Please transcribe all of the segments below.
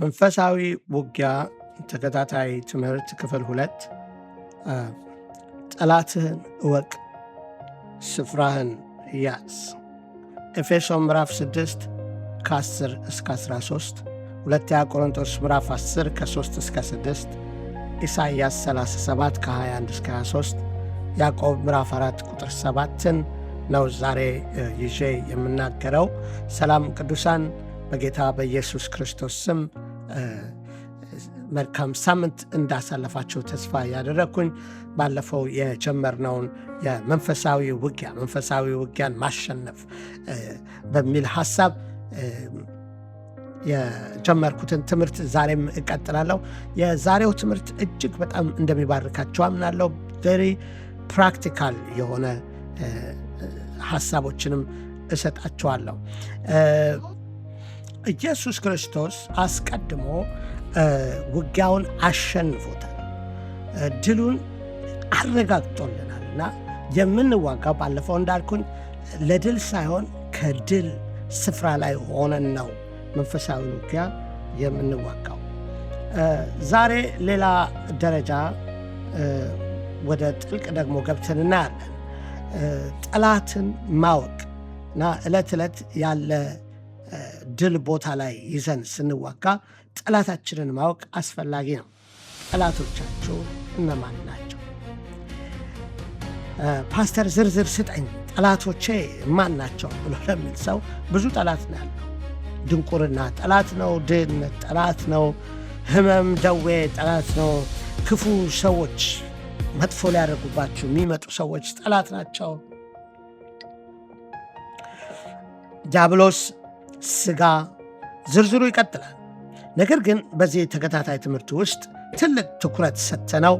መንፈሳዊ ውጊያ ተከታታይ ትምህርት ክፍል 2 ጠላትህን እወቅ ስፍራህን ያዝ። ኤፌሶን ምዕራፍ 6 ከ10 እስከ 13፣ ሁለተኛ ቆሮንቶስ ምዕራፍ 10 ከ3 እስከ 6፣ ኢሳይያስ 37 ከ21 እስከ 23፣ ያዕቆብ ምዕራፍ 4 ቁጥር 7ን ነው ዛሬ ይዤ የምናገረው። ሰላም ቅዱሳን፣ በጌታ በኢየሱስ ክርስቶስ ስም መልካም ሳምንት እንዳሳለፋችሁ ተስፋ ያደረግኩኝ። ባለፈው የጀመርነውን የመንፈሳዊ ውጊያን ማሸነፍ በሚል ሐሳብ የጀመርኩትን ትምህርት ዛሬም እቀጥላለሁ። የዛሬው ትምህርት እጅግ በጣም እንደሚባርካችሁ አምናለሁ። ቬሪ ፕራክቲካል የሆነ ሐሳቦችንም እሰጣችኋለሁ። ኢየሱስ ክርስቶስ አስቀድሞ ውጊያውን አሸንፎታል፣ ድሉን አረጋግጦልናል እና የምንዋጋው ባለፈው እንዳልኩኝ ለድል ሳይሆን ከድል ስፍራ ላይ ሆነን ነው መንፈሳዊ ውጊያ የምንዋጋው። ዛሬ ሌላ ደረጃ ወደ ጥልቅ ደግሞ ገብተን እናያለን። ጠላትን ማወቅ እና ዕለት ዕለት ያለ ድል ቦታ ላይ ይዘን ስንዋጋ ጠላታችንን ማወቅ አስፈላጊ ነው። ጠላቶቻችሁ እነማን ናቸው? ፓስተር ዝርዝር ስጠኝ ጠላቶቼ ማን ናቸው ብሎ ለሚል ሰው ብዙ ጠላት ነው ያለው። ድንቁርና ጠላት ነው፣ ድህነት ጠላት ነው፣ ህመም ደዌ ጠላት ነው፣ ክፉ ሰዎች መጥፎ ሊያደርጉባችሁ የሚመጡ ሰዎች ጠላት ናቸው፣ ዲያብሎስ፣ ስጋ፣ ዝርዝሩ ይቀጥላል። ነገር ግን በዚህ ተከታታይ ትምህርት ውስጥ ትልቅ ትኩረት ሰጥተነው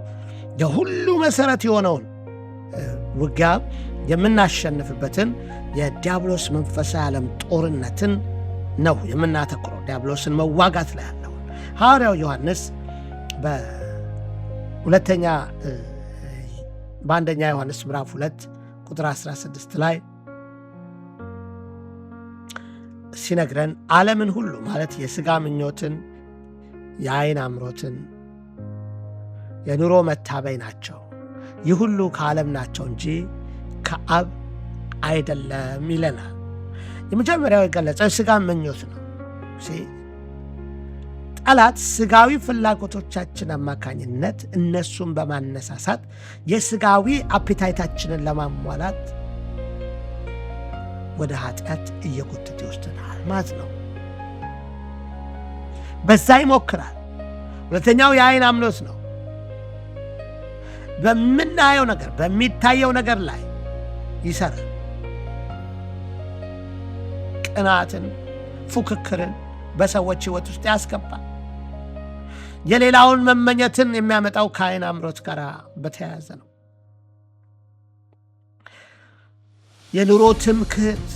የሁሉ መሰረት የሆነውን ውጊያ የምናሸንፍበትን የዲያብሎስ መንፈሳዊ ዓለም ጦርነትን ነው የምናተኩረው። ዲያብሎስን መዋጋት ላይ ያለው ሐዋርያው ዮሐንስ በአንደኛ ዮሐንስ ምዕራፍ 2 ቁጥር 16 ላይ ሲነግረን ዓለምን ሁሉ ማለት የሥጋ ምኞትን፣ የዓይን አምሮትን፣ የኑሮ መታበይ ናቸው፣ ይህ ሁሉ ከዓለም ናቸው እንጂ ከአብ አይደለም ይለናል። የመጀመሪያው የገለጸው የሥጋ ምኞት ነው። ጠላት ሥጋዊ ፍላጎቶቻችን አማካኝነት እነሱን በማነሳሳት የሥጋዊ አፒታይታችንን ለማሟላት ወደ ኃጢአት እየጎተተ ይወስደናል ማለት ነው። በዛ ይሞክራል። ሁለተኛው የዓይን አምሮት ነው። በምናየው ነገር በሚታየው ነገር ላይ ይሰራል። ቅናትን፣ ፉክክርን በሰዎች ሕይወት ውስጥ ያስገባል። የሌላውን መመኘትን የሚያመጣው ከዓይን አምሮት ጋር በተያያዘ ነው። የኑሮ ትምክህት፣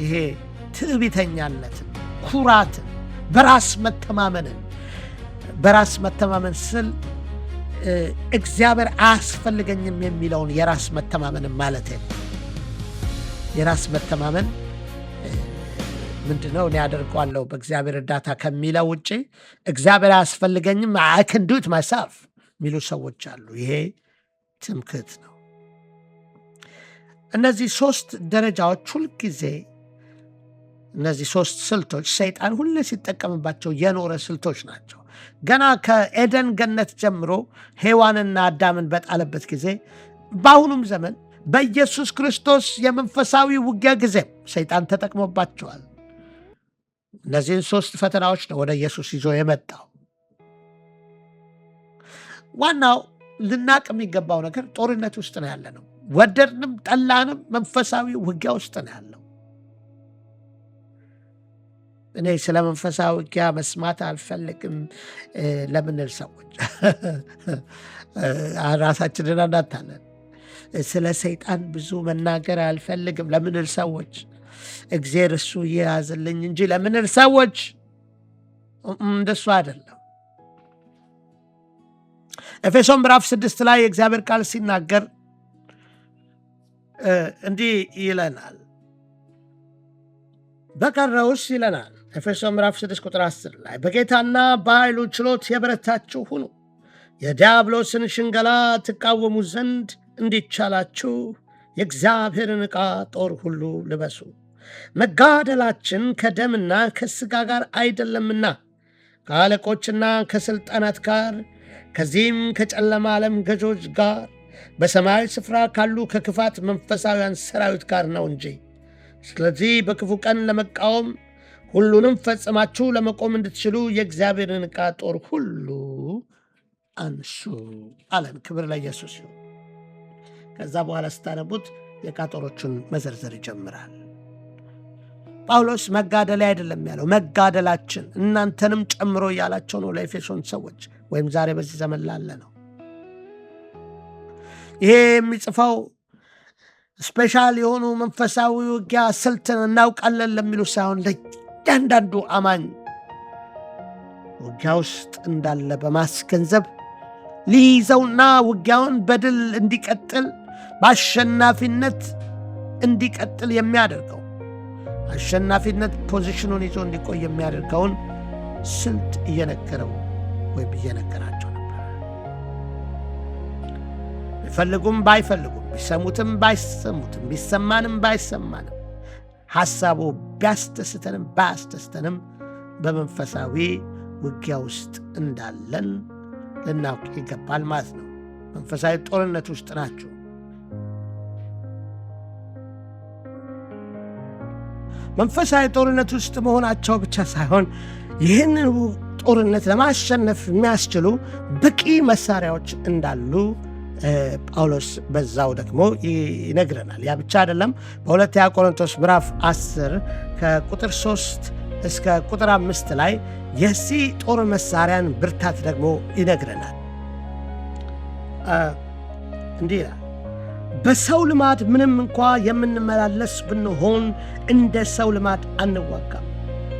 ይሄ ትዕቢተኛነትን፣ ኩራትን፣ በራስ መተማመን ስል እግዚአብሔር አያስፈልገኝም የሚለውን የራስ መተማመን ማለት ነው። የራስ መተማመን ምንድነው? እኔ ያደርገዋለሁ በእግዚአብሔር እርዳታ ከሚለው ውጭ እግዚአብሔር አያስፈልገኝም I can do it myself የሚሉ ሰዎች አሉ። ይሄ ትምክህት ነው። እነዚህ 3 ደረጃዎች ሁልጊዜ እነዚህ 3 ስልቶች ሰይጣን ሁሌ ሲጠቀምባቸው የኖረ ስልቶች ናቸው። ገና ከኤደን ገነት ጀምሮ ሔዋንና አዳምን በጣለበት ጊዜ፣ በአሁኑም ዘመን በኢየሱስ ክርስቶስ የመንፈሳዊ ውጊያ ጊዜ ሰይጣን ተጠቅሞባቸዋል። እነዚህን 3 ፈተናዎች ነው ወደ ኢየሱስ ይዞ የመጣው። ዋናው ልናቅ የሚገባው ነገር ጦርነት ውስጥ ነው ያለ ነው። ወደድንም ጠላንም መንፈሳዊ ውጊያ ውስጥ ነው ያለው። እኔ ስለ መንፈሳዊ ውጊያ መስማት አልፈልግም ለምንል ሰዎች ራሳችንን አናታለን። ስለ ሰይጣን ብዙ መናገር አልፈልግም ለምንል ሰዎች እግዚአብሔር እሱ ይያዝልኝ እንጂ ለምንል ሰዎች እንደሱ አይደለም። ኤፌሶን ምዕራፍ 6 ላይ የእግዚአብሔር ቃል ሲናገር እንዲህ ይለናል። በቀረውስ ይለናል ኤፌሶን ምዕራፍ 6 ቁጥር 10 ላይ በጌታና በኃይሉ ችሎት የበረታችሁ ሁኑ፣ የዲያብሎስን ሽንገላ ትቃወሙ ዘንድ እንዲቻላችሁ የእግዚአብሔርን ዕቃ ጦር ሁሉ ልበሱ። መጋደላችን ከደምና ከሥጋ ጋር አይደለምና ከአለቆችና ከሥልጣናት ጋር ከዚህም ከጨለማ ዓለም ገዦች ጋር በሰማያዊ ስፍራ ካሉ ከክፋት መንፈሳውያን ሰራዊት ጋር ነው እንጂ። ስለዚህ በክፉ ቀን ለመቃወም ሁሉንም ፈጽማችሁ ለመቆም እንድትችሉ የእግዚአብሔርን ዕቃ ጦር ሁሉ አንሱ አለን። ክብር ለኢየሱስ ይሁን። ከዛ በኋላ ስታነቡት የዕቃ ጦሮቹን መዘርዘር ይጀምራል። ጳውሎስ መጋደል አይደለም ያለው፣ መጋደላችን እናንተንም ጨምሮ እያላቸው ነው ለኤፌሶን ሰዎች፣ ወይም ዛሬ በዚህ ዘመን ላለ ነው። ይሄ የሚጽፈው ስፔሻል የሆኑ መንፈሳዊ ውጊያ ስልትን እናውቃለን ለሚሉ ሳይሆን ለእያንዳንዱ አማኝ ውጊያ ውስጥ እንዳለ በማስገንዘብ ሊይዘውና ውጊያውን በድል እንዲቀጥል በአሸናፊነት እንዲቀጥል የሚያደርገው አሸናፊነት ፖዚሽኑን ይዞ እንዲቆይ የሚያደርገውን ስልት እየነገረው ወይም እየነገራቸው ነበር። ቢፈልጉም ባይፈልጉም፣ ቢሰሙትም ባይሰሙትም፣ ቢሰማንም ባይሰማንም፣ ሐሳቡ ቢያስደስተንም ባያስደስተንም በመንፈሳዊ ውጊያ ውስጥ እንዳለን ልናውቅ ይገባል ማለት ነው። መንፈሳዊ ጦርነት ውስጥ ናችሁ። መንፈሳዊ ጦርነት ውስጥ መሆናቸው ብቻ ሳይሆን ይህንን ጦርነት ለማሸነፍ የሚያስችሉ በቂ መሳሪያዎች እንዳሉ ጳውሎስ በዛው ደግሞ ይነግረናል። ያ ብቻ አይደለም። በሁለተኛ ቆሮንቶስ ምዕራፍ 10 ከቁጥር 3 እስከ ቁጥር 5 ላይ የዚህ ጦር መሳሪያን ብርታት ደግሞ ይነግረናል። እንዲህ ይላል፣ በሰው ልማድ ምንም እንኳ የምንመላለስ ብንሆን እንደ ሰው ልማድ አንዋጋም።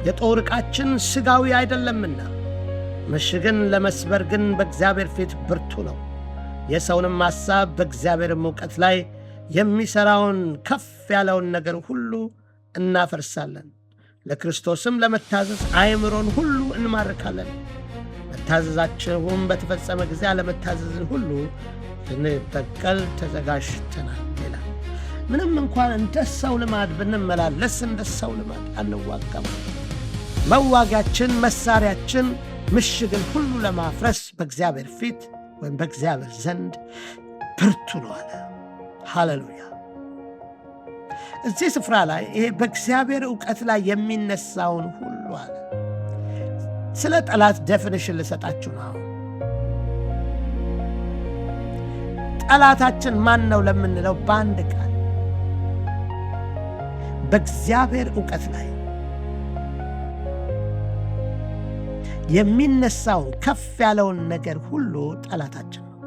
የጦር ዕቃችን ሥጋዊ አይደለምና ምሽግን ለመስበር ግን በእግዚአብሔር ፊት ብርቱ ነው። የሰውንም ሐሳብ በእግዚአብሔርም ዕውቀት ላይ የሚሠራውን ከፍ ያለውን ነገር ሁሉ እናፈርሳለን። ለክርስቶስም ለመታዘዝ አእምሮን ሁሉ እንማርካለን። መታዘዛችሁም በተፈጸመ ጊዜ አለመታዘዝን ሁሉ ልንበቀል ተዘጋጅተናል ይላል። ምንም እንኳን እንደ ሰው ልማድ ብንመላለስ እንደ ሰው ልማድ አንዋጋም። መዋጊያችን፣ መሳሪያችን ምሽግን ሁሉ ለማፍረስ በእግዚአብሔር ፊት ወይም በእግዚአብሔር ዘንድ ብርቱ ነው አለ። ሃሌሉያ። እዚህ ስፍራ ላይ ይሄ በእግዚአብሔር ዕውቀት ላይ የሚነሳውን ሁሉ አለ። ስለ ጠላት ዴፊኒሽን ልሰጣችሁ ነው። ጠላታችን ማን ነው ለምንለው በአንድ ቃል በእግዚአብሔር ዕውቀት ላይ የሚነሳውን ከፍ ያለውን ነገር ሁሉ ጠላታችን ነው።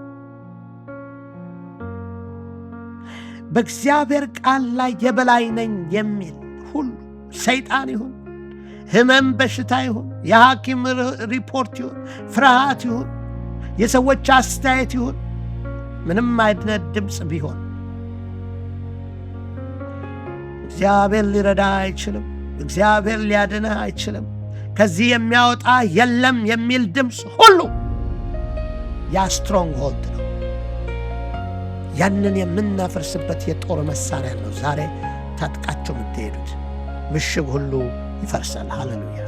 በእግዚአብሔር ቃል ላይ የበላይ ነኝ የሚል ሁሉ ሰይጣን ይሁን፣ ሕመም በሽታ ይሁን፣ የሐኪም ሪፖርት ይሁን፣ ፍርሃት ይሁን፣ የሰዎች አስተያየት ይሁን፣ ምንም አይነት ድምፅ ቢሆን እግዚአብሔር ሊረዳ አይችልም። እግዚአብሔር ሊያድንህ አይችልም። ከዚህ የሚያወጣ የለም የሚል ድምፅ ሁሉ ያ ስትሮንግ ሆልድ ነው። ያንን የምናፈርስበት የጦር መሳሪያ ነው። ዛሬ ታጥቃችሁ የምትሄዱት ምሽግ ሁሉ ይፈርሳል። ሃሌሉያ።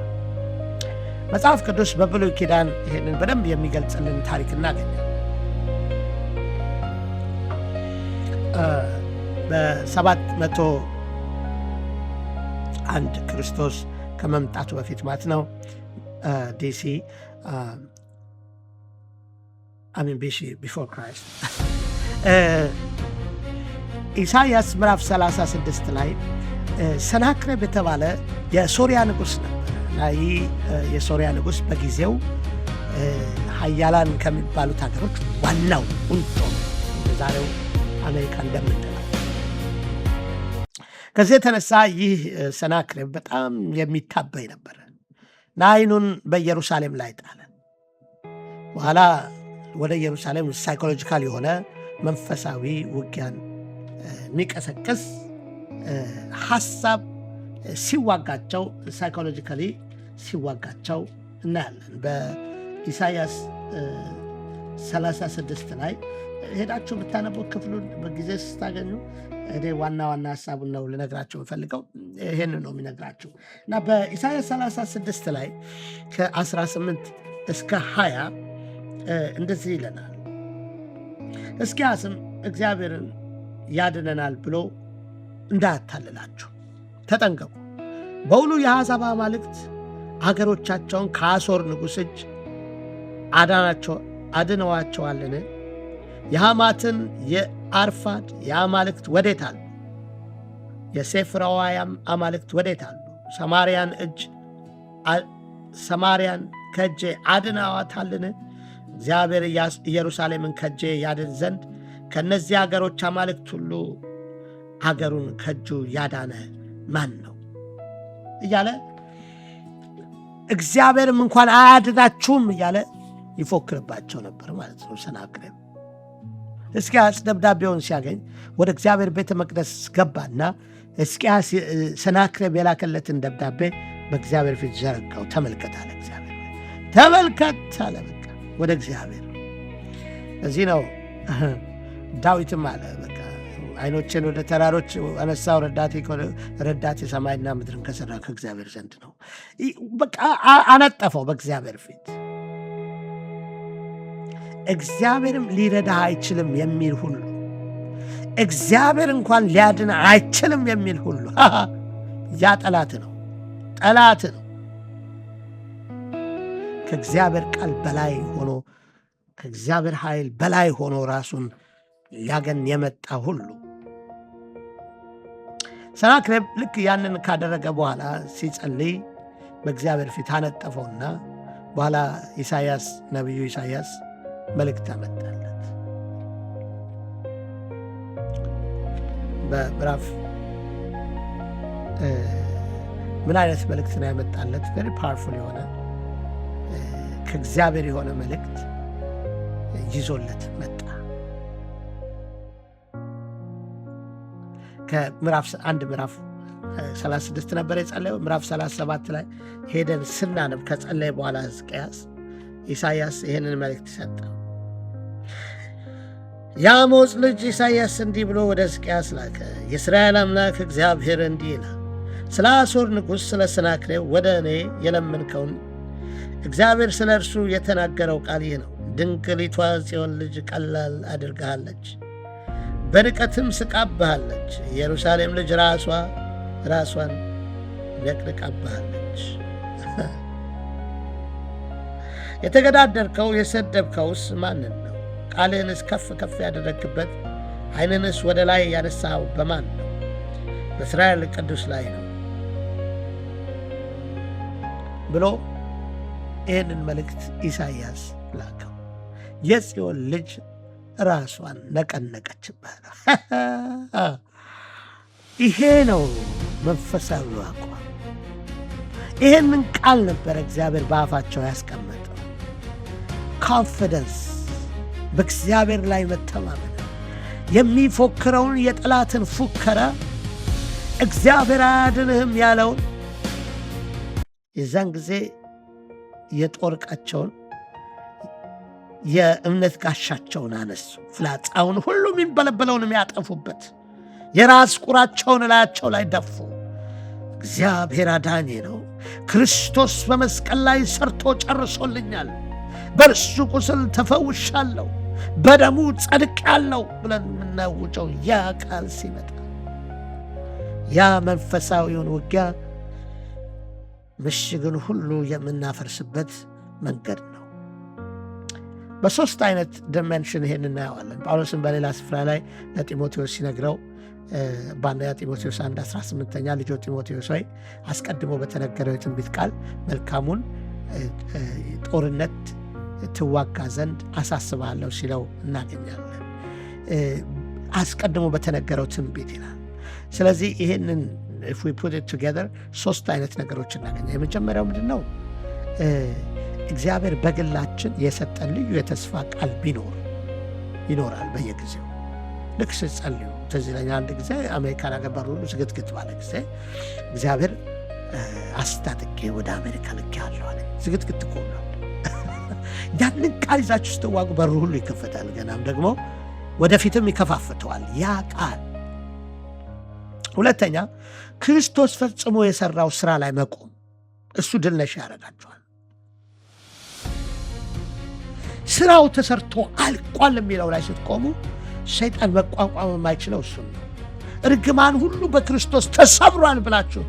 መጽሐፍ ቅዱስ በብሉይ ኪዳን ይህንን በደንብ የሚገልጽልን ታሪክ እናገኛለን። በ701 ክርስቶስ ከመምጣቱ በፊት ማለት ነው ዲሲ ቢሲ ቢፎር ክራይስት ኢሳይያስ ምዕራፍ 36 ላይ ሰናክሬም የተባለ የሶርያ ንጉሥ ነበር እና ይህ የሶርያ ንጉሥ በጊዜው ሀያላን ከሚባሉት ሀገሮች ዋናው ቁንጮ ዛሬው አሜሪካ እንደምንለው። ከዚህ የተነሳ ይህ ሰናክሬም በጣም የሚታበይ ነበር እና ዓይኑን በኢየሩሳሌም ላይ ጣለ። በኋላ ወደ ኢየሩሳሌም ሳይኮሎጂካል የሆነ መንፈሳዊ ውጊያን የሚቀሰቅስ ሐሳብ ሲዋጋቸው ሳይኮሎጂካሊ ሲዋጋቸው እናያለን። በኢሳይያስ 36 ላይ ሄዳችሁ ብታነቡ ክፍሉን በጊዜ ስታገኙ እኔ ዋና ሐሳቡን ነው ልነግራችሁ ፈልገው ይሄን ነው የሚነግራችሁ እና በኢሳይያስ 36 ላይ ከ18 እስከ 20 እንደዚህ ይለናል። ሕዝቅያስም እግዚአብሔርን ያድነናል ብሎ እንዳያታልላችሁ ተጠንቀቁ። በውኑ የአሕዛብ አማልክት አገሮቻቸውን ከአሦር ንጉሥ እጅ አድነዋቸዋልን? የሐማትን የአርፋድ የአማልክት ወዴት አሉ? የሴፍራውያም አማልክት ወዴት አሉ? ሰማርያን ከእጄ አድነዋታልን? እግዚአብሔር ኢየሩሳሌምን ከእጄ ያድን ዘንድ ከእነዚህ አገሮች አማልክት ሁሉ አገሩን ከእጁ ያዳነ ማን ነው እያለ እግዚአብሔርም እንኳን አያድናችሁም እያለ ይፎክርባቸው ነበር ማለት ነው ሰናክሬም። ሕዝቅያስ ደብዳቤውን ሲያገኝ ወደ እግዚአብሔር ቤተ መቅደስ ገባና ሕዝቅያስ ሰናክሬም የላከለትን ደብዳቤ በእግዚአብሔር ፊት ዘረጋው። ተመልከት አለ እግዚአብሔር፣ ተመልከት አለ በቃ ወደ እግዚአብሔር። እዚህ ነው ዳዊትም አለ በቃ ዓይኖቼን ወደ ተራሮች አነሳው፣ ረዳቴ ሰማይና ምድርን ከሠራ ከእግዚአብሔር ዘንድ ነው። በቃ አነጠፈው በእግዚአብሔር ፊት። እግዚአብሔርም ሊረዳ አይችልም የሚል ሁሉ፣ እግዚአብሔር እንኳን ሊያድን አይችልም የሚል ሁሉ ያ ጠላት ነው፣ ጠላት ነው። ከእግዚአብሔር ቃል በላይ ሆኖ ከእግዚአብሔር ኃይል በላይ ሆኖ ራሱን ሊያገን የመጣ ሁሉ። ሰናክሬም ልክ ያንን ካደረገ በኋላ ሲጸልይ በእግዚአብሔር ፊት አነጠፈውና በኋላ ነቢዩ ኢሳይያስ መልእክት አመጣለት። በምዕራፍ ምን አይነት መልእክት ነው ያመጣለት? ቬሪ ፓወርፉል የሆነ ከእግዚአብሔር የሆነ መልእክት ይዞለት መጣ። ከምዕራፍ 36 ነበር የጸለየው። ምዕራፍ 37 ላይ ሄደን ስናነብ ከጸለየ በኋላ ሕዝቅያስ ኢሳይያስ ይህንን መልእክት ሰጠ። የአሞጽ ልጅ ኢሳይያስ እንዲህ ብሎ ወደ ሕዝቅያስ ላከ። የእስራኤል አምላክ እግዚአብሔር እንዲህ ይላል፣ ስለ አሦር ንጉሥ ስለ ሰናክሬም ወደ እኔ የለመንከውን እግዚአብሔር ስለ እርሱ የተናገረው ቃል ይህ ነው። ድንግሊቷ ጽዮን ልጅ ቀላል አድርጋሃለች፣ በንቀትም ስቃብሃለች። ኢየሩሳሌም ልጅ ራሷን ነቅንቃብሃለች። የተገዳደርከው የሰደብከውስ ማንን ነው? ቃልህንስ ከፍ ከፍ ያደረግክበት ዓይንንስ ወደ ላይ ያነሳው በማን ነው? በእስራኤል ቅዱስ ላይ ነው ብሎ ይህንን መልእክት ኢሳይያስ ላከው። የጽዮን ልጅ ራሷን ነቀነቀችበት። ይሄ ነው መንፈሳዊ አቋም። ይህንን ቃል ነበር እግዚአብሔር በአፋቸው ያስቀመጠው። ኮንፊደንስ፣ በእግዚአብሔር ላይ መተማመን፣ የሚፎክረውን የጠላትን ፉከራ እግዚአብሔር አያድንህም ያለውን የዛን ጊዜ የጦር ዕቃቸውን የእምነት ጋሻቸውን አነሱ። ፍላጻውን ሁሉ የሚንበለበለውን የሚያጠፉበት የራስ ቁራቸውን ላያቸው ላይ ደፉ። እግዚአብሔር አዳኜ ነው፣ ክርስቶስ በመስቀል ላይ ሰርቶ ጨርሶልኛል፣ በእርሱ ቁስል ተፈውሻለሁ፣ በደሙ ጸድቄአለሁ ብለን የምናውጀው ያ ቃል ሲመጣ ያ መንፈሳዊውን ውጊያ ምሽግን ሁሉ የምናፈርስበት መንገድ ነው። በሶስት አይነት ዲሜንሽን ይሄን እናየዋለን። ጳውሎስን በሌላ ስፍራ ላይ ለጢሞቴዎስ ሲነግረው በአንደኛ ጢሞቴዎስ 1:18 ልጆ ጢሞቴዎስ ሆይ አስቀድሞ በተነገረው የትንቢት ቃል መልካሙን ጦርነት ትዋጋ ዘንድ አሳስባለሁ ሲለው እናገኛለን። አስቀድሞ በተነገረው ትንቢት ይላል። ስለዚህ ይሄንን if we put it together ሶስት አይነት ነገሮች እናገኛለን። የመጀመሪያው ምንድን ነው? እግዚአብሔር በግላችን የሰጠን ልዩ የተስፋ ቃል ይኖራል በየጊዜው። ልክ ስትጸልዩ ትዝ ይለኛል አንድ ጊዜ አሜሪካን አገር በሩ ሁሉ ዝግትግት ባለ ጊዜ እግዚአብሔር አስታጥቄ ወደ አሜሪካ ልኬሃለሁ አለ። ዝግትግት እኮ ነው። ያንን ቃል ይዛችሁ ስትዋጉ በሩ ሁሉ ይከፈታል። ገናም ደግሞ ወደፊትም ይከፋፍተዋል ያ ቃል። ሁለተኛ ክርስቶስ ፈጽሞ የሰራው ስራ ላይ መቆም፣ እሱ ድል ነሽ ያደርጋቸዋል። ስራው ተሰርቶ አልቋል የሚለው ላይ ስትቆሙ ሰይጣን መቋቋም የማይችለው እሱ ነው። እርግማን ሁሉ በክርስቶስ ተሰብሯል ብላችሁ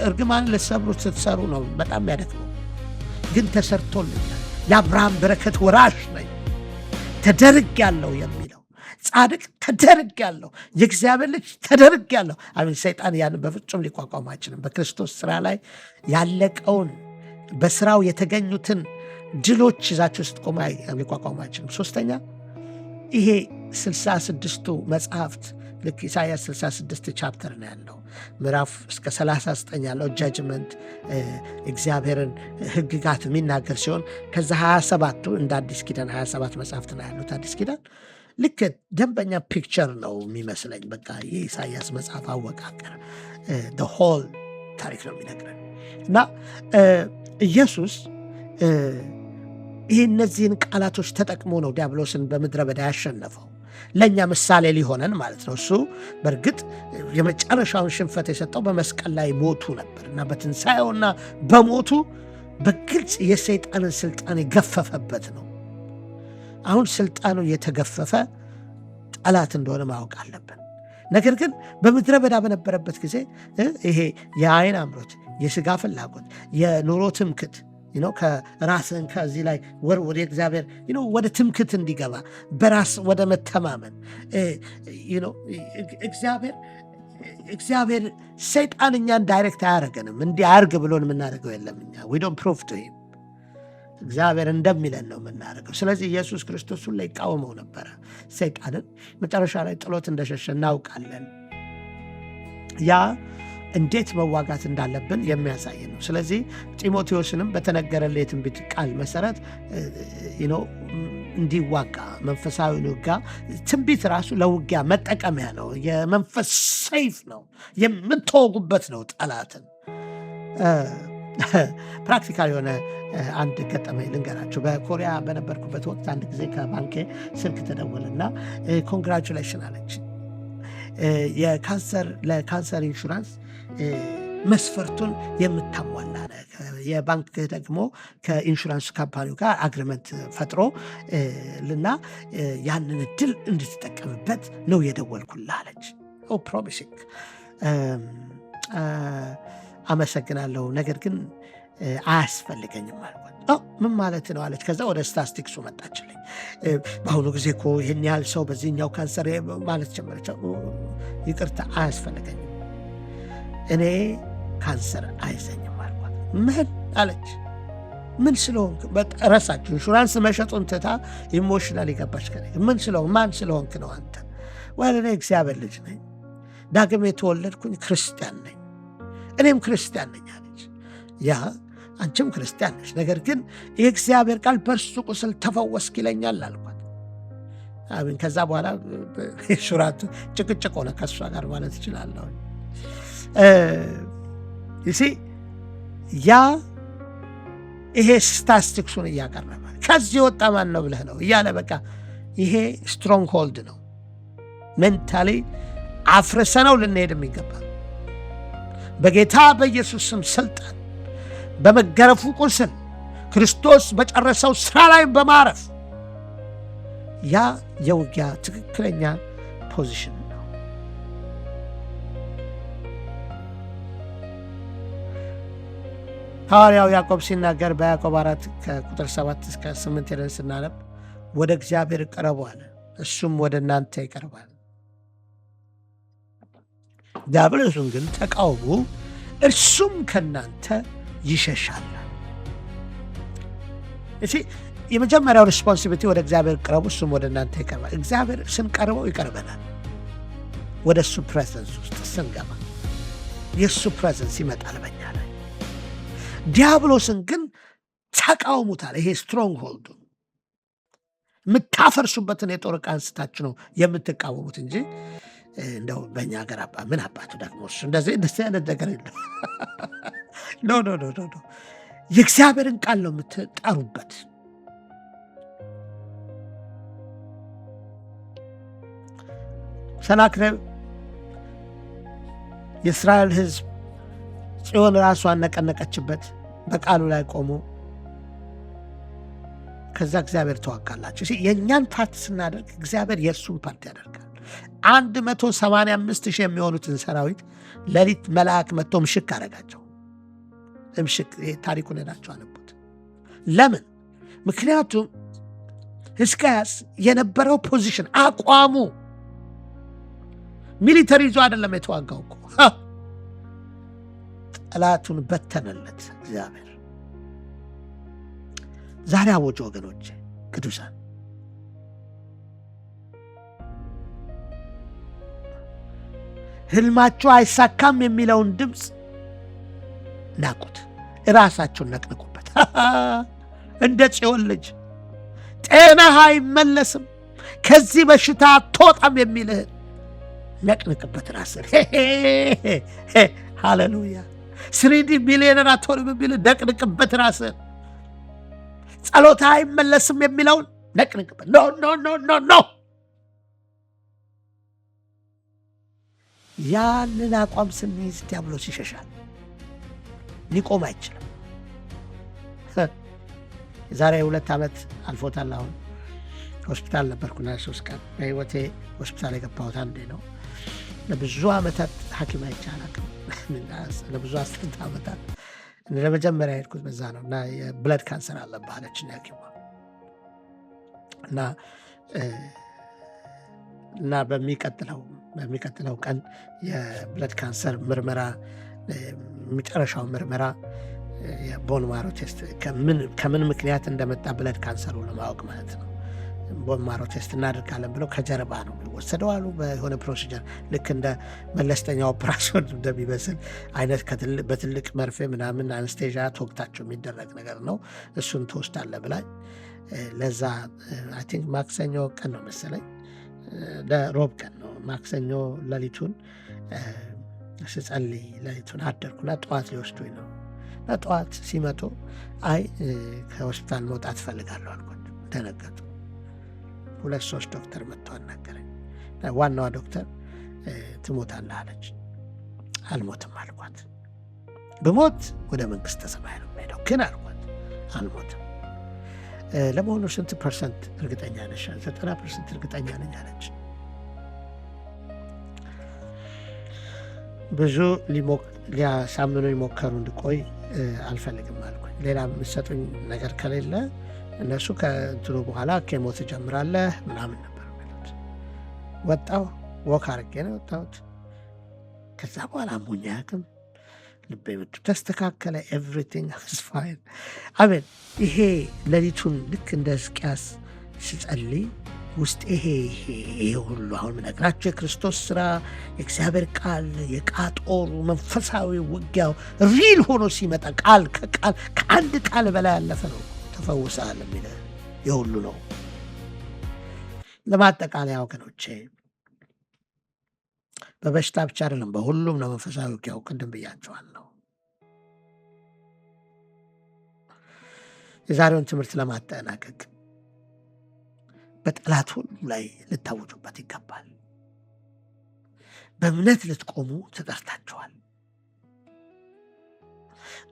እርግማን ልትሰብሩ ስትሰሩ ነው በጣም ያደክመው። ግን ተሰርቶልኛል፣ የአብርሃም በረከት ወራሽ ነኝ፣ ተደርጌያለሁ የሚለው ጻድቅ ተደርጌያለሁ፣ የእግዚአብሔር ልጅ ተደርጌያለሁ። አሜን። ሰይጣን ያን በፍጹም ሊቋቋም አይችልም። በክርስቶስ ስራ ላይ ያለቀውን በስራው የተገኙትን ድሎች ይዛችሁ ስትቆሙ ሊቋቋም አይችልም። ሶስተኛ ይሄ 66ቱ መጽሐፍት ልክ ኢሳይያስ 66 ቻፕተር ነው ያለው፣ ምዕራፍ እስከ 39 ያለው ጃጅመንት እግዚአብሔርን ህግጋት የሚናገር ሲሆን ከዛ 27ቱ እንደ አዲስ ኪዳን 27 መጽሐፍት ነው ያሉት። አዲስ ኪዳን ልክ ደንበኛ ፒክቸር ነው የሚመስለኝ። በቃ የኢሳይያስ መጽሐፍ አወቃቀር ሆል ታሪክ ነው የሚነግረን እና ኢየሱስ ይህ እነዚህን ቃላቶች ተጠቅሞ ነው ዲያብሎስን በምድረ በዳ ያሸነፈው። ለእኛ ምሳሌ ሊሆነን ማለት ነው። እሱ በእርግጥ የመጨረሻውን ሽንፈት የሰጠው በመስቀል ላይ ሞቱ ነበር እና በትንሣኤውና በሞቱ በግልጽ የሰይጣንን ስልጣን የገፈፈበት ነው። አሁን ስልጣኑ የተገፈፈ ጠላት እንደሆነ ማወቅ አለብን። ነገር ግን በምድረ በዳ በነበረበት ጊዜ ይሄ የአይን አምሮት፣ የስጋ ፍላጎት፣ የኑሮ ትምክት ከራስን ከዚህ ላይ ወደ እግዚአብሔር ወደ ትምክት እንዲገባ በራስ ወደ መተማመን እግዚአብሔር ሰይጣን እኛን ዳይሬክት አያደርገንም። እንዲህ አርግ ብሎን የምናደርገው የለም። እኛ we don't prove to him እግዚአብሔር እንደሚለን ነው የምናደርገው። ስለዚህ ኢየሱስ ክርስቶስ ሁሉ ይቃወመው ነበረ ሰይጣንን። መጨረሻ ላይ ጥሎት እንደሸሸ እናውቃለን። ያ እንዴት መዋጋት እንዳለብን የሚያሳይ ነው። ስለዚህ ጢሞቴዎስንም በተነገረለት የትንቢት ቃል መሰረት እንዲዋጋ መንፈሳዊ ውጋ፣ ትንቢት ራሱ ለውጊያ መጠቀሚያ ነው። የመንፈስ ሰይፍ ነው፣ የምትወጉበት ነው ጠላትን። ፕራክቲካል የሆነ አንድ ገጠመኝ ልንገራችሁ። በኮሪያ በነበርኩበት ወቅት አንድ ጊዜ ከባንኬ ስልክ ተደወለና ኮንግራቹሌሽን አለች። ለካንሰር ኢንሹራንስ መስፈርቱን የምታሟላ የባንክ ደግሞ ከኢንሹራንስ ካምፓኒው ጋር አግሪመንት ፈጥሮ ልና ያንን እድል እንድትጠቀምበት ነው የደወልኩልህ አለች። ፕሮሚሲንግ አመሰግናለሁ፣ ነገር ግን አያስፈልገኝም አልኳት። ምን ማለት ነው አለች። ከዛ ወደ ስታስቲክሱ መጣችልኝ። በአሁኑ ጊዜ እኮ ይህን ያህል ሰው በዚህኛው ካንሰር ማለት ጀመረች። ይቅርታ አያስፈልገኝም፣ እኔ ካንሰር አይዘኝም አልኳት። ምን አለች? ምን ስለሆንክ? ረሳችሁ። ኢንሹራንስ መሸጡን ትታ ኢሞሽናል ይገባች። ምን ስለሆንክ? ማን ስለሆንክ ነው አንተ? እኔ እግዚአብሔር ልጅ ነኝ፣ ዳግም የተወለድኩኝ ክርስቲያን ነኝ፣ እኔም ክርስቲያን ነኝ አለች። ያ አንቺም ክርስቲያን ነች፣ ነገር ግን የእግዚአብሔር ቃል በእርሱ ቁስል ተፈወስክ ይለኛል አልኳት። አሜን። ከዛ በኋላ ሹራቱ ጭቅጭቅ ሆነ ከእሷ ጋር ማለት እችላለሁ። ያ ይሄ ስታስቲክሱን እያቀረበ ከዚህ ወጣ ማን ነው ብለህ ነው እያለ በቃ ይሄ ስትሮንግ ሆልድ ነው። ሜንታሊ አፍርሰነው ልንሄድ የሚገባ በጌታ በኢየሱስ ስም ስልጣን በመገረፉ ቁስል ክርስቶስ በጨረሰው ስራ ላይ በማረፍ ያ የውጊያ ትክክለኛ ፖዚሽን ነው። ሐዋርያው ያዕቆብ ሲናገር በያዕቆብ 4 ከቁጥር 7 እስከ 8 ሄደን ስናነብ ወደ እግዚአብሔር ቅረቡ አለ፣ እሱም ወደ እናንተ ይቀርባል። ዲያብሎስን ግን ተቃውሙ፣ እርሱም ከእናንተ ይሸሻል። የመጀመሪያው ሪስፖንሲቢሊቲ ወደ እግዚአብሔር ቅረቡ፣ እሱም ወደ እናንተ ይቀርባል። እግዚአብሔር ስንቀርበው ይቀርበናል። ወደ እሱ ፕሬዘንስ ውስጥ ስንገባ የእሱ ፕሬዘንስ ይመጣል በኛ ላይ። ዲያብሎስን ግን ተቃውሙታል። ይሄ ስትሮንግ ሆልዱ የምታፈርሱበትን የጦር ዕቃ አንስታችሁ ነው የምትቃወሙት እንጂ እንደው በእኛ ሀገር ምን አባቱ ደግሞ እሱ እንደዚህ አይነት ነገር የለም። ኖ ኖ ኖ ኖ ኖ። የእግዚአብሔርን ቃል ነው የምትጠሩበት። ሰናክሬም የእስራኤል ሕዝብ ጽዮን ራሷን ነቀነቀችበት፣ በቃሉ ላይ ቆሙ። ከዛ እግዚአብሔር ተዋጋላቸው። የእኛን ፓርት ስናደርግ እግዚአብሔር የእርሱን ፓርት ያደርጋል። 185,000 የሚሆኑትን ሰራዊት ሌሊት መልአክ መጥቶ ምሽክ አደረጋቸው። ምሽክ ታሪኩን ሄዳቸው አነቡት። ለምን? ምክንያቱም ሕዝቅያስ የነበረው ፖዚሽን አቋሙ ሚሊተሪ ይዞ አይደለም የተዋጋው እኮ ጠላቱን በተነለት እግዚአብሔር። ዛሬ አወጁ ወገኖቼ ቅዱሳን፣ ህልማችሁ አይሳካም የሚለውን ድምፅ ናቁት፣ ራሳችሁን ነቅንቁበት። እንደ ጽዮን ልጅ ጤናህ አይመለስም፣ ከዚህ በሽታ አትወጣም የሚልህን ነቅንቅበት ራስን። ሃሌሉያ። 3 ሚሊዮነር አትሆንም የሚልህ ነቅንቅበት ራስን። ጸሎታ አይመለስም የሚለውን ነቅንቅበት። ኖ ኖ ኖ ኖ ኖ። ያንን አቋም ስንይዝ ዲያብሎስ ይሸሻል፣ ሊቆም አይችልም። የዛሬ 2 ዓመት አልፎታል። አሁን ሆስፒታል ነበርኩና 3 ቀን በህይወቴ ሆስፒታል የገባሁት አንዴ ነው። ለብዙ ዓመታት ሐኪም አይቼ አላውቅም። ለብዙ 10 ዓመታት ለመጀመሪያ ሄድኩት በዛ ነው። እና የብለድ ካንሰር አለብህ አለችኝ ሐኪሟ። እና በሚቀጥለው ቀን የብለድ ካንሰር ምርመራ፣ የሚጨረሻው ምርመራ የቦን ማሮ ቴስት፣ ከምን ምክንያት እንደመጣ ብለድ ካንሰሩ ለማወቅ ማለት ነው። ቦን ማሮ ቴስት እናደርጋለን ብለው ከጀርባ ነው የሚወሰደው አሉ። በሆነ ፕሮሲጀር ልክ እንደ መለስተኛ ኦፕራሽን እንደሚመስል አይነት በትልቅ መርፌ ምናምን አንስቴዣ ተወግታቸው የሚደረግ ነገር ነው። እሱን ትወስዳለህ ብላኝ ለዛ አይ ቲንክ ማክሰኞ ቀን ነው መሰለኝ፣ ለሮብ ቀን ነው። ማክሰኞ ሌሊቱን ስጸልይ ሌሊቱን አደርኩና ጠዋት ሊወስዱኝ ነው። ጠዋት ሲመጡ አይ ከሆስፒታል መውጣት እፈልጋለሁ አልኳቸው። ደነገጡ። 2-3 ዶክተር መጥተው አናገረኝ። ዋናዋ ዶክተር ትሞታለህ አለች። አልሞትም አልኳት። ብሞት ወደ መንግሥተ ሰማይ ነው የምሄደው፣ ግን አልኳት አልሞትም። ለመሆኑ ስንት ፐርሰንት እርግጠኛ ነሽ? 90% እርግጠኛ ነኝ አለች። ብዙ ሊያሳምኑ ይሞከሩ እንድቆይ አልፈልግም አልኩኝ። ሌላ የምትሰጡኝ ነገር ከሌለ እነሱ ከእንትኑ በኋላ ኬሞ ትጀምራለህ ምናምን ነበር የሚሉት። ወጣሁ፣ ወክ አድርጌ ነው ወጣሁት። ከዛ በኋላ አሞኝ አያውቅም። ልቤ ምቱ ተስተካከለ። ኤቭሪቲንግ ኢዝ ፋይን። አሜን። ይሄ ሌሊቱን ልክ እንደ ሕዝቅያስ ስጸልይ ውስጥ ይሄ ሁሉ አሁን ምነግራቸው የክርስቶስ ሥራ፣ የእግዚአብሔር ቃል፣ የቃጦሩ መንፈሳዊ ውጊያው ሪል ሆኖ ሲመጣ ቃል ከአንድ ቃል በላይ ያለፈ ነው። ተፈውሰሃል የሚለ የሁሉ ነው። ለማጠቃለያ ወገኖቼ በበሽታ ብቻ አይደለም፣ በሁሉም ነው መንፈሳዊ ውጊያው። ቅድም ብያቸዋለሁ። የዛሬውን ትምህርት ለማጠናቀቅ በጠላት ሁሉ ላይ ልታወጁበት ይገባል። በእምነት ልትቆሙ ተጠርታችኋል።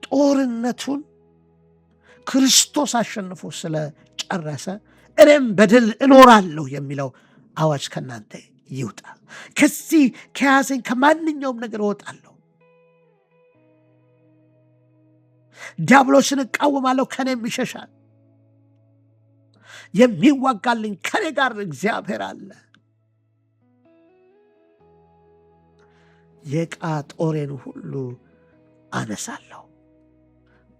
ጦርነቱን ክርስቶስ አሸንፎ ስለጨረሰ እኔም በድል እኖራለሁ የሚለው አዋጅ ከእናንተ ይውጣ። ከዚህ ከያዘኝ ከማንኛውም ነገር እወጣለሁ። ዲያብሎስን እቃወማለሁ፣ ከኔም ይሸሻል። የሚዋጋልኝ ከኔ ጋር እግዚአብሔር አለ። የዕቃ ጦሬን ሁሉ አነሳለሁ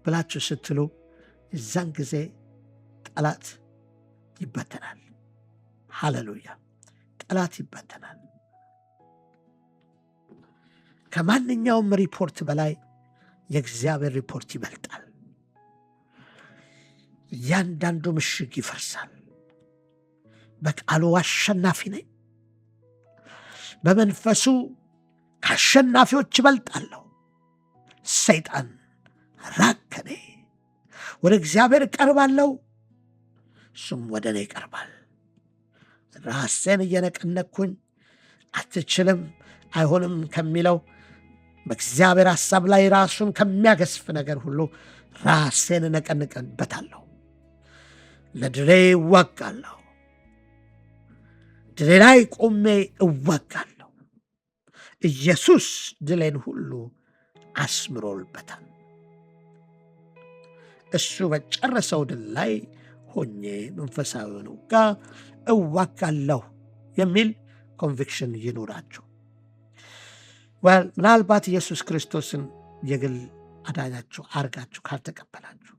ብላችሁ ስትሉ እዛን ጊዜ ጠላት ይበተናል። ሃሌሉያ! ጠላት ይበተናል። ከማንኛውም ሪፖርት በላይ የእግዚአብሔር ሪፖርት ይበልጣል። እያንዳንዱ ምሽግ ይፈርሳል። በቃሉ አሸናፊ ነኝ፣ በመንፈሱ ከአሸናፊዎች ይበልጣለሁ። ሰይጣን ራቅ ከኔ። ወደ እግዚአብሔር እቀርባለሁ፣ እሱም ወደ እኔ ይቀርባል። ራሴን እየነቀነቅኩኝ አትችልም አይሆንም ከሚለው በእግዚአብሔር ሐሳብ ላይ ራሱን ከሚያገስፍ ነገር ሁሉ ራሴን እነቀንቅበታለሁ። ለድሌ እዋጋለሁ። ድሌ ላይ ቆሜ እዋጋለሁ። ኢየሱስ ድሌን ሁሉ አስምሮልበታል። እሱ በጨረሰው ድል ላይ ሆኜ መንፈሳዊውን ውጊያ እዋጋለሁ የሚል ኮንቪክሽን ይኑራችሁ። ምናልባት ኢየሱስ ክርስቶስን የግል አዳኛችሁ አርጋችሁ ካልተቀበላችሁ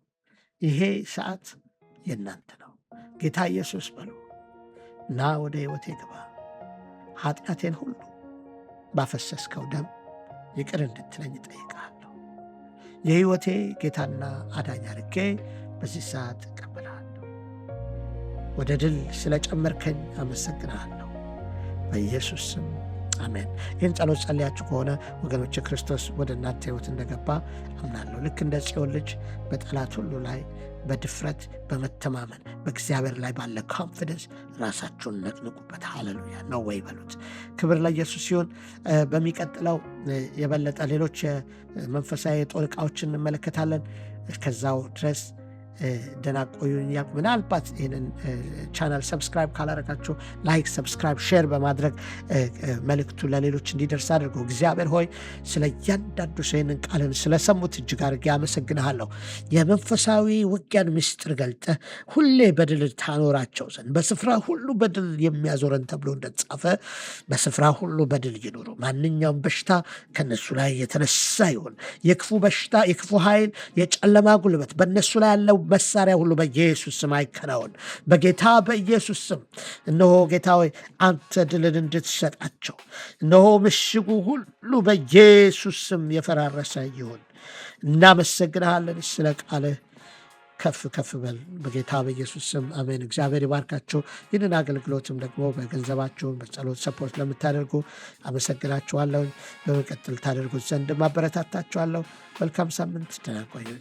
ይሄ ሰዓት የእናንተ ነው። ጌታ ኢየሱስ በሉ እና ወደ ሕይወቴ ግባ፣ ኃጢአቴን ሁሉ ባፈሰስከው ደም ይቅር እንድትለኝ እጠይቅሃለሁ። የሕይወቴ ጌታና አዳኝ አድርጌ በዚህ ሰዓት እቀበልሃለሁ። ወደ ድል ስለጨመርከኝ አመሰግንሃለሁ። በኢየሱስ ስም አሜን። ይህን ጸሎት ጸልያችሁ ከሆነ ወገኖች ክርስቶስ ወደ እናንተ ሕይወት እንደገባ አምናለሁ። ልክ እንደ ጽዮን ልጅ በጠላት ሁሉ ላይ በድፍረት በመተማመን በእግዚአብሔር ላይ ባለ ኮንፊደንስ ራሳችሁን ነቅንቁበት። ሃሌሉያ ነው ወይ በሉት። ክብር ለኢየሱስ ሲሆን በሚቀጥለው የበለጠ ሌሎች መንፈሳዊ የጦር ዕቃዎችን እንመለከታለን። ከዛው ድረስ ደህና ቆዩኝ። ምናልባት ይህንን ቻናል ሰብስክራይብ ካላረጋችሁ ላይክ፣ ሰብስክራይብ፣ ሼር በማድረግ መልእክቱ ለሌሎች እንዲደርስ አድርገው። እግዚአብሔር ሆይ ስለ እያንዳንዱ ሰው ይህንን ቃልን ስለሰሙት እጅግ አድርጌ አመሰግንሃለሁ። የመንፈሳዊ ውጊያን ምስጢር ገልጠ ሁሌ በድል ታኖራቸው ዘንድ በስፍራ ሁሉ በድል የሚያዞረን ተብሎ እንደተጻፈ በስፍራ ሁሉ በድል ይኖሩ። ማንኛውም በሽታ ከነሱ ላይ የተነሳ ይሆን፣ የክፉ በሽታ፣ የክፉ ኃይል፣ የጨለማ ጉልበት በእነሱ ላይ ያለው መሳሪያ ሁሉ በኢየሱስ ስም አይከናወን። በጌታ በኢየሱስ ስም እነሆ ጌታ ሆይ አንተ ድልን እንድትሰጣቸው እነሆ ምሽጉ ሁሉ በኢየሱስ ስም የፈራረሰ ይሁን። እናመሰግንሃለን ስለ ቃልህ። ከፍ ከፍ በል በጌታ በኢየሱስ ስም አሜን። እግዚአብሔር ይባርካቸው። ይህንን አገልግሎትም ደግሞ በገንዘባችሁን በጸሎት ሰፖርት ለምታደርጉ አመሰግናችኋለሁ። በመቀጠል ታደርጉት ዘንድ ማበረታታችኋለሁ። መልካም ሳምንት። ደህና ቆዩን።